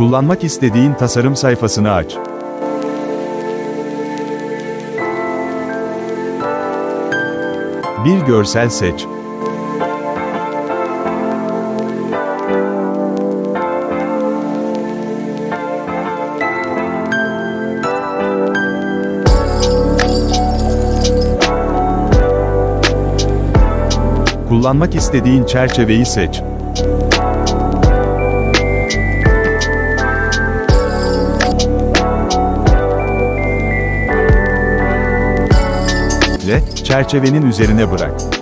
Kullanmak istediğin tasarım sayfasını aç. Bir görsel seç. Kullanmak istediğin çerçeveyi seç. Ve çerçevenin üzerine bırak.